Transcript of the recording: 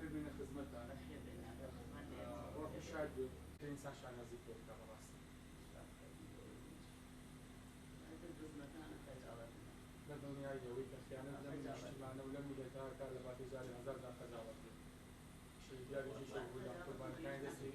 ببینه خدمتانه وقت شاید به انسان شان نزدیک بشه راست در دنیای جوی که خیانت لم اجتماعنا ولم يدار کار لباس جاری هزار دا قضاوت شیعه دیاری چی شو بود قربان کردن دستی